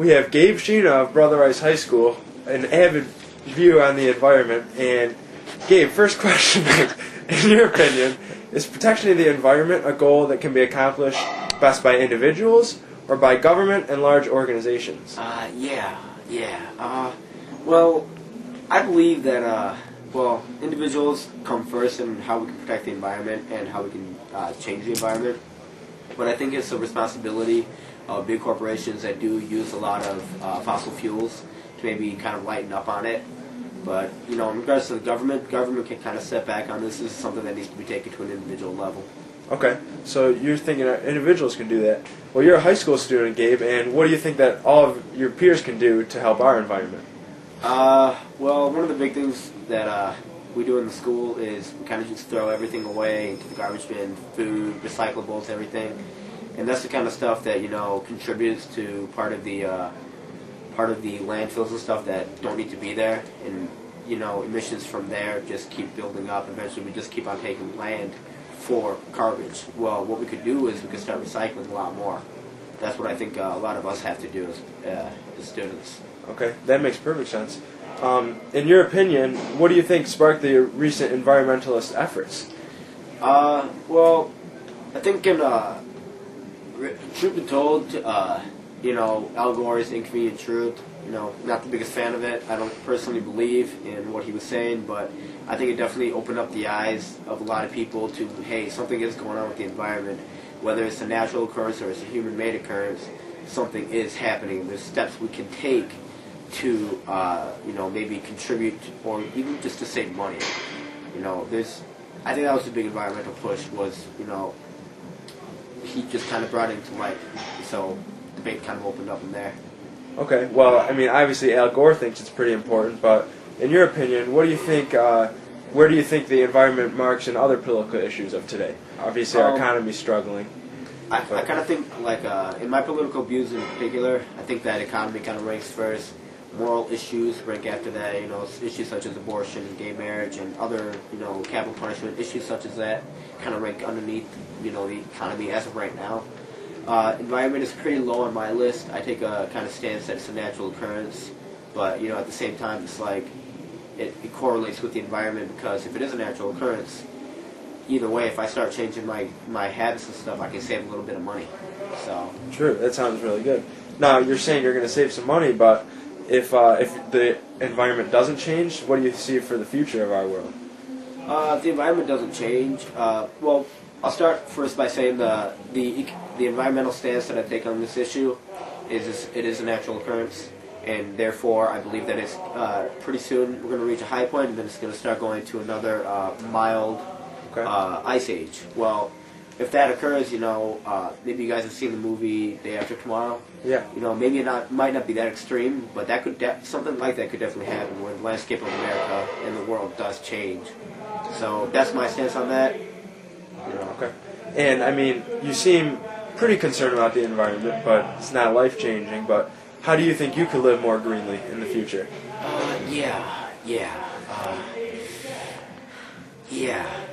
we have Gabe Sheena of Brother Rice High School, an avid view on the environment. And Gabe, first question is, in your opinion, is protection of the environment a goal that can be accomplished best by individuals or by government and large organizations? Well, I believe that, individuals come first in how we can protect the environment and how we can change the environment. But I think it's a responsibility of big corporations that do use a lot of fossil fuels to maybe kind of lighten up on it. But, in regards to the government can kind of step back on this. This is something that needs to be taken to an individual level. Okay, so you're thinking that individuals can do that. Well, you're a high school student, Gabe, and what do you think that all of your peers can do to help our environment? One of the big things that we do in the school is we kind of just throw everything away into the garbage bin, food, recyclables, everything. And that's the kind of stuff that, contributes to part of the landfills and stuff that don't need to be there. And, emissions from there just keep building up. Eventually we just keep on taking land for garbage. Well, what we could do is we could start recycling a lot more. That's what I think a lot of us have to do as students. Okay, that makes perfect sense. In your opinion, what do you think sparked the recent environmentalist efforts? I think truth be told, Al Gore's Inconvenient Truth, not the biggest fan of it. I don't personally believe in what he was saying, but I think it definitely opened up the eyes of a lot of people to, hey, something is going on with the environment. Whether it's a natural occurrence or it's a human-made occurrence, something is happening. There's steps we can take to, maybe contribute or even just to save money. I think that was the big environmental push was, he just kind of brought it into light. So debate kind of opened up in there. Okay, well, obviously Al Gore thinks it's pretty important, but in your opinion, what do you think, where do you think the environment marks in other political issues of today? Obviously our economy's struggling. I kind of think, in my political views in particular, I think that economy kind of ranks first. Moral issues rank after that, issues such as abortion and gay marriage and other, capital punishment, issues such as that kind of rank underneath, the economy as of right now. Environment is pretty low on my list. I take a kind of stance that it's a natural occurrence, but, at the same time, it's like it correlates with the environment because if it is a natural occurrence, either way, if I start changing my habits and stuff, I can save a little bit of money. So True, that sounds really good. Now, you're saying you're going to save some money, but if the environment doesn't change, what do you see for the future of our world? If the environment doesn't change, I'll start first by saying the environmental stance that I take on this issue is it is a natural occurrence, and therefore I believe that it's pretty soon we're going to reach a high point, and then it's going to start going to another mild ice age. Well, if that occurs, maybe you guys have seen the movie Day After Tomorrow. Yeah. Maybe it might not be that extreme, but that could something like that could definitely happen where the landscape of America and the world does change. So that's my stance on that. Okay. And you seem pretty concerned about the environment, but it's not life-changing. But how do you think you could live more greenly in the future?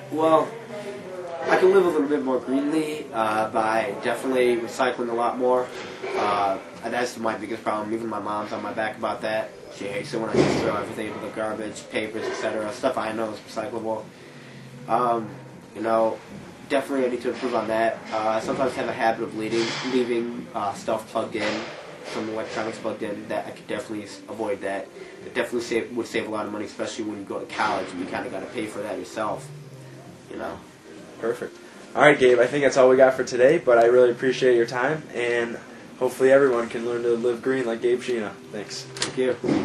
Well, I can live a little bit more greenly by definitely recycling a lot more. And that's my biggest problem. Even my mom's on my back about that. She hates it when I just throw everything into the garbage, papers, etc. Stuff I know is recyclable. Definitely I need to improve on that. I sometimes have a habit of leaving stuff plugged in, some electronics plugged in. That I could definitely avoid that. It definitely would save a lot of money, especially when you go to college and you kind of got to pay for that yourself. Perfect. All right, Gabe, I think that's all we got for today, but I really appreciate your time, and hopefully everyone can learn to live green like Gabe Sheena. Thanks. Thank you.